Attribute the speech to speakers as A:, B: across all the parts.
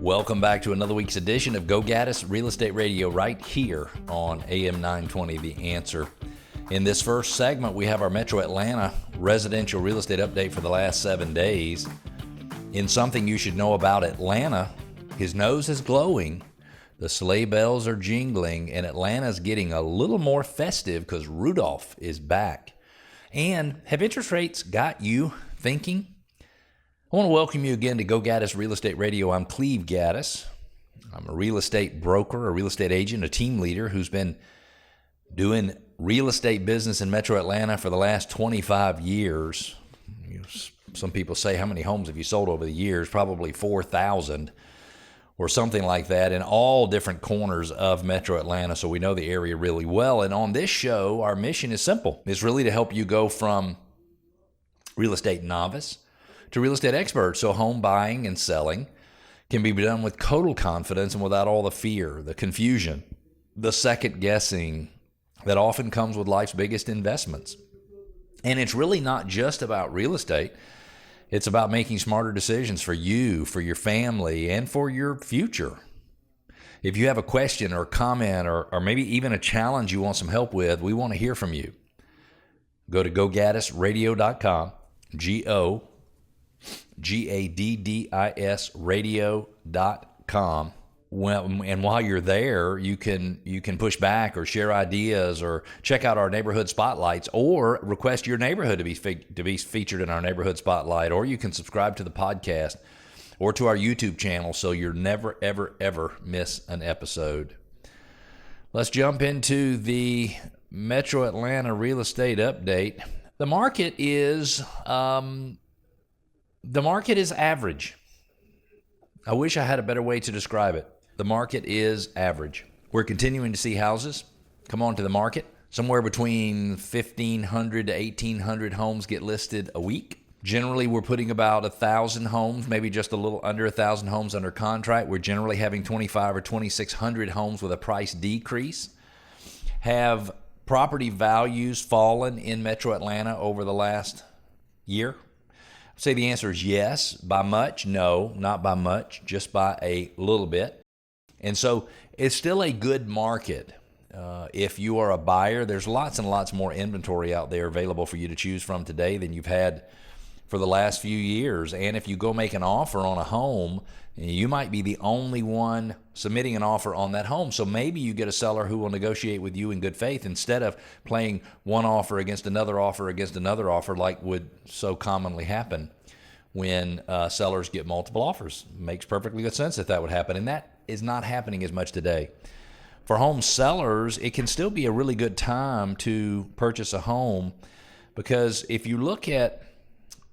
A: Welcome back to another week's edition of Go Gaddis Real Estate Radio right here on AM 920 The Answer. In this first segment, we have our Metro Atlanta residential real estate update for the last 7 days. In something you should know about Atlanta, his nose is glowing, the sleigh bells are jingling, and Atlanta's getting a little more festive because Rudolph is back. And have interest rates got you thinking? I want to welcome you again to Go Gaddis Real Estate Radio. I'm Cleve Gaddis. I'm a real estate broker, a real estate agent, a team leader who's been doing real estate business in Metro Atlanta for the last 25 years. Some people say, how many homes have you sold over the years? Probably 4,000 or something like that in all different corners of Metro Atlanta, so we know the area really well. And on this show, our mission is simple. It's really to help you go from real estate novice to real estate expert, so home buying and selling can be done with total confidence and without all the fear, the confusion, the second guessing that often comes with life's biggest investments. And it's really not just about real estate. It's about making smarter decisions for you, for your family, and for your future. If you have a question or comment or maybe even a challenge you want some help with, we want to hear from you. Go to gogaddisradio.com, GOGADDIS radio.com. And while you're there, you can push back or share ideas or check out our neighborhood spotlights or request your neighborhood to be featured in our neighborhood spotlight, or you can subscribe to the podcast or to our YouTube channel so you'll never, ever, ever miss an episode. Let's jump into the Metro Atlanta real estate update. The market is average. I wish I had a better way to describe it. The market is average. We're continuing to see houses come onto the market. Somewhere between 1,500 to 1,800 homes get listed a week. Generally, we're putting about 1,000 homes, maybe just a little under 1,000 homes under contract. We're generally having 2,500 or 2,600 homes with a price decrease. Have property values fallen in Metro Atlanta over the last year? I'd say the answer is yes. By much? No, not by much, just by a little bit. And so it's still a good market. If you are a buyer, there's lots and lots more inventory out there available for you to choose from today than you've had for the last few years. And if you go make an offer on a home, you might be the only one submitting an offer on that home. So maybe you get a seller who will negotiate with you in good faith instead of playing one offer against another offer against another offer like would so commonly happen when sellers get multiple offers. Makes perfectly good sense that would happen, and that is not happening as much today. For home sellers, it can still be a really good time to purchase a home, because if you look at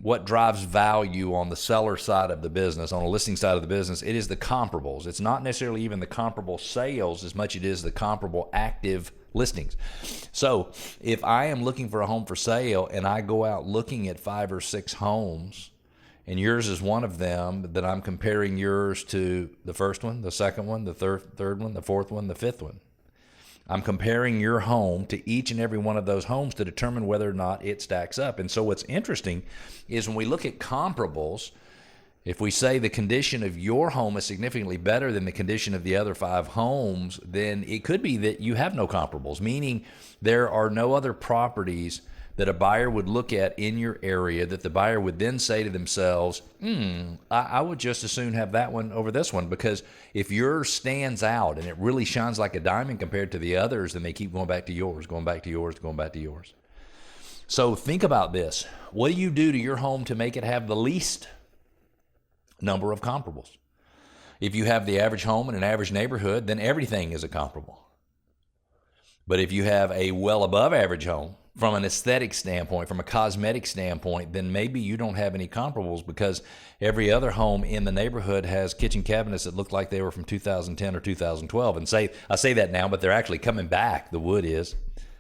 A: what drives value on the seller side of the business, on the listing side of the business, it is the comparables. It's not necessarily even the comparable sales as much as it is the comparable active listings. So if I am looking for a home for sale and I go out looking at 5 or 6 homes, and yours is one of them, that I'm comparing yours to the first one, the second one, the third one, the fourth one, the fifth one. I'm comparing your home to each and every one of those homes to determine whether or not it stacks up. And so what's interesting is when we look at comparables, if we say the condition of your home is significantly better than the condition of the other 5 homes, then it could be that you have no comparables, meaning there are no other properties that a buyer would look at in your area that the buyer would then say to themselves, I would just as soon have that one over this one, because if yours stands out and it really shines like a diamond compared to the others, then they keep going back to yours, going back to yours, going back to yours. So think about this. What do you do to your home to make it have the least number of comparables? If you have the average home in an average neighborhood, then everything is a comparable. But if you have a well above average home, from an aesthetic standpoint, from a cosmetic standpoint, then maybe you don't have any comparables, because every other home in the neighborhood has kitchen cabinets that look like they were from 2010 or 2012. And I say that now, but they're actually coming back. The wood is.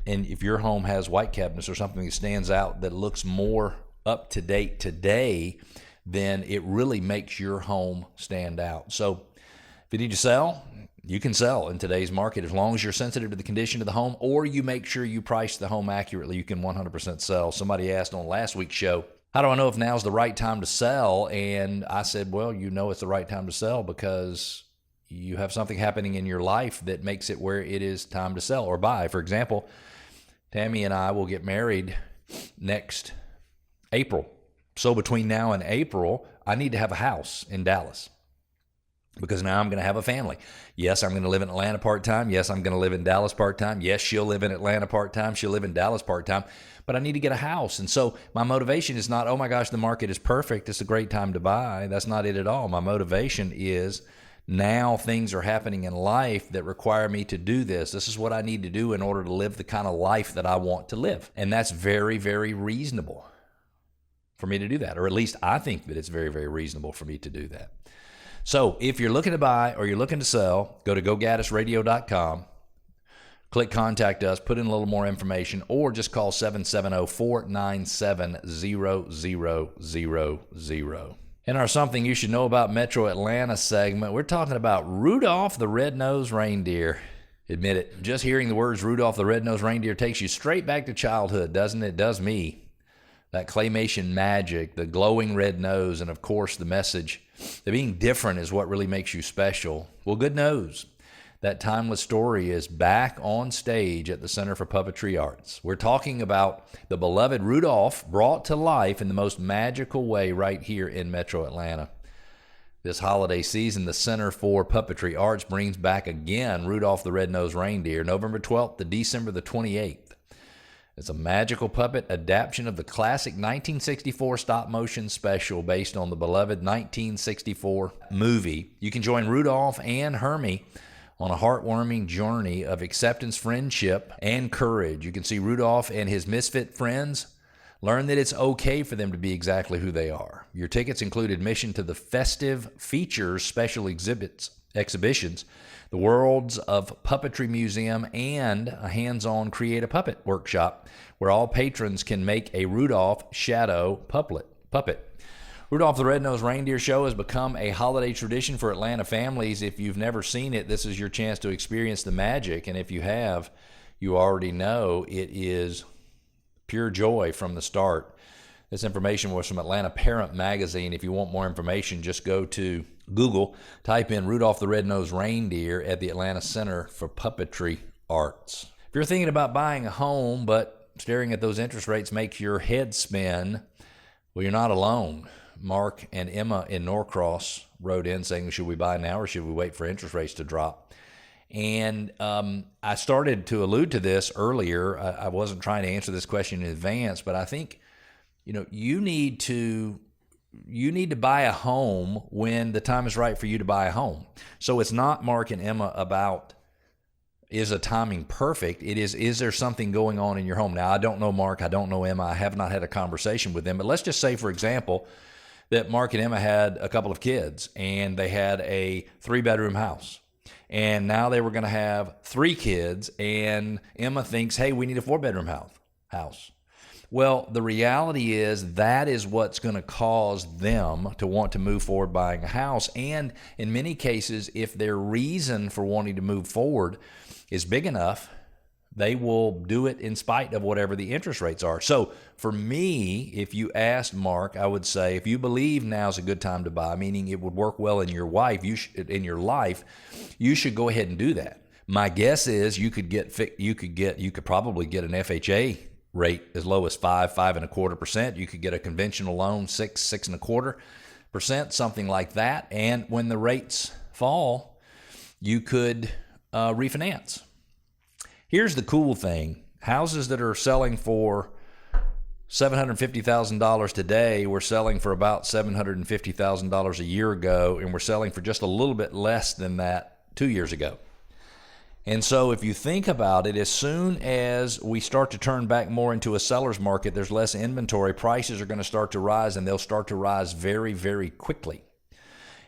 A: And if your home has white cabinets or something that stands out that looks more up to date today, then it really makes your home stand out. So if you need to sell, you can sell in today's market as long as you're sensitive to the condition of the home, or you make sure you price the home accurately. You can 100% sell. Somebody asked on last week's show, How do I know if now's the right time to sell? And I said, well, you know it's the right time to sell because you have something happening in your life that makes it where it is time to sell or buy. For example, Tammy and I will get married next April. So between now and April, I need to have a house in Dallas because now I'm going to have a family. Yes, I'm going to live in Atlanta part-time. Yes, I'm going to live in Dallas part-time. Yes, she'll live in Atlanta part-time. She'll live in Dallas part-time. But I need to get a house. And so my motivation is not, oh my gosh, the market is perfect, it's a great time to buy. That's not it at all. My motivation is now things are happening in life that require me to do this. This is what I need to do in order to live the kind of life that I want to live. And that's very, very reasonable for me to do that. Or at least I think that it's very, very reasonable for me to do that. So if you're looking to buy or you're looking to sell, go to gogaddisradio.com, click contact us, put in a little more information, or just call 770-497-0000. In our Something You Should Know About Metro Atlanta segment, we're talking about Rudolph the Red-Nosed Reindeer. Admit it, just hearing the words Rudolph the Red-Nosed Reindeer takes you straight back to childhood, doesn't it? It does me. That claymation magic, the glowing red nose, and of course the message that being different is what really makes you special. Well, good news. That timeless story is back on stage at the Center for Puppetry Arts. We're talking about the beloved Rudolph brought to life in the most magical way right here in Metro Atlanta. This holiday season, the Center for Puppetry Arts brings back again Rudolph the Red-Nosed Reindeer, November 12th to December the 28th. It's a magical puppet adaptation of the classic 1964 stop-motion special based on the beloved 1964 movie. You can join Rudolph and Hermie on a heartwarming journey of acceptance, friendship, and courage. You can see Rudolph and his misfit friends learn that it's okay for them to be exactly who they are. Your tickets include admission to the festive features special exhibitions, the Worlds of Puppetry Museum, and a hands-on Create a Puppet workshop where all patrons can make a Rudolph shadow puppet. Rudolph the Red-Nosed Reindeer Show has become a holiday tradition for Atlanta families. If you've never seen it, this is your chance to experience the magic, and if you have, you already know it is pure joy from the start. This information was from Atlanta Parent Magazine. If you want more information, just go to Google, type in Rudolph the Red-Nosed Reindeer at the Atlanta Center for Puppetry Arts. If you're thinking about buying a home, but staring at those interest rates makes your head spin, well, you're not alone. Mark and Emma in Norcross wrote in saying, should we buy now or should we wait for interest rates to drop? And I started to allude to this earlier. I wasn't trying to answer this question in advance, but I think, you need to buy a home when the time is right for you to buy a home. So it's not, Mark and Emma, about is the timing perfect. It is there something going on in your home? Now, I don't know Mark. I don't know Emma. I have not had a conversation with them. But let's just say, for example, that Mark and Emma had a couple of kids and they had a 3-bedroom house. And now they were going to have 3 kids, and Emma thinks, hey, we need a 4-bedroom house. Well, the reality is that is what's going to cause them to want to move forward buying a house. And in many cases, if their reason for wanting to move forward is big enough, they will do it in spite of whatever the interest rates are. So for me, if you asked Mark, I would say if you believe now's a good time to buy, meaning it would work well in your life, you should go ahead and do that. My guess is you could probably get an FHA rate as low as 5.25%. You could get a conventional loan 6.25%, something like that. And when the rates fall, you could refinance. Here's the cool thing. Houses that are selling for $750,000 today were selling for about $750,000 a year ago, and we're selling for just a little bit less than that 2 years ago. And so if you think about it, as soon as we start to turn back more into a seller's market, there's less inventory, prices are going to start to rise, and they'll start to rise very, very quickly.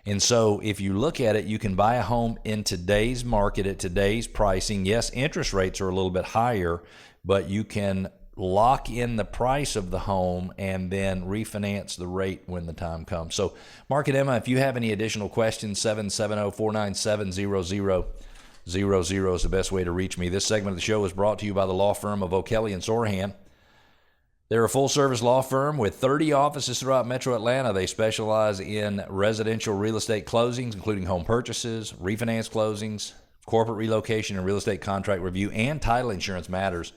A: And so if you look at it, you can buy a home in today's market at today's pricing. Yes, interest rates are a little bit higher, but you can lock in the price of the home and then refinance the rate when the time comes. So Mark and Emma, if you have any additional questions, 770-497-0000 is the best way to reach me. This segment of the show is brought to you by the law firm of O'Kelly and Sorahan. They're a full-service law firm with 30 offices throughout Metro Atlanta. They specialize in residential real estate closings, including home purchases, refinance closings, corporate relocation and real estate contract review, and title insurance matters.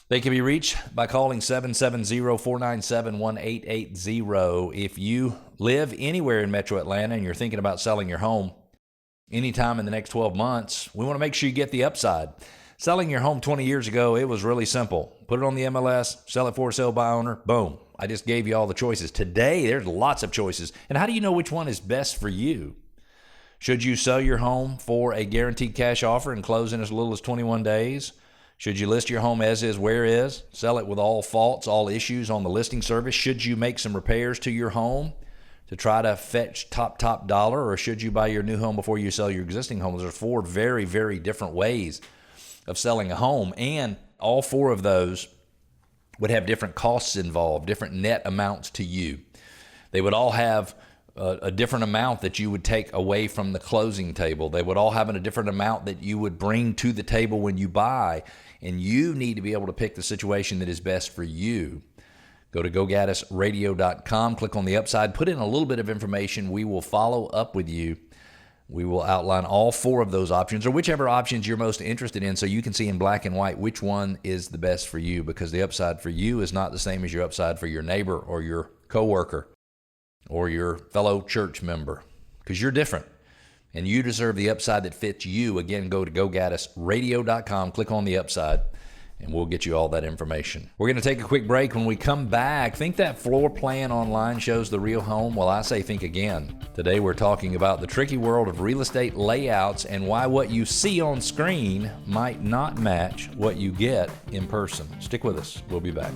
A: They can be reached by calling 770-497-1880. If you live anywhere in Metro Atlanta and you're thinking about selling your home anytime in the next 12 months, we want to make sure you get the upside. Selling your home 20 years ago, it was really simple. Put it on the MLS, sell it for sale by owner, boom. I just gave you all the choices. Today, there's lots of choices. And how do you know which one is best for you? Should you sell your home for a guaranteed cash offer and close in as little as 21 days? Should you list your home as is, where is? Sell it with all faults, all issues on the listing service? Should you make some repairs to your home to try to fetch top dollar? Or should you buy your new home before you sell your existing home? There's 4 very, very different ways of selling a home, and all 4 of those would have different costs involved, different net amounts to you. They would all have a different amount that you would take away from the closing table. They would all have a different amount that you would bring to the table when you buy, and you need to be able to pick the situation that is best for you. Go to GoGaddisRadio.com, click on the upside, put in a little bit of information. We will follow up with you. We will outline all 4 of those options, or whichever options you're most interested in, so you can see in black and white which one is the best for you, because the upside for you is not the same as your upside for your neighbor or your coworker or your fellow church member, because you're different and you deserve the upside that fits you. Again, go to GoGaddisRadio.com, click on the upside, and we'll get you all that information. We're going to take a quick break. When we come back, think that floor plan online shows the real home? Well, I say think again. Today we're talking about the tricky world of real estate layouts and why what you see on screen might not match what you get in person. Stick with us. We'll be back.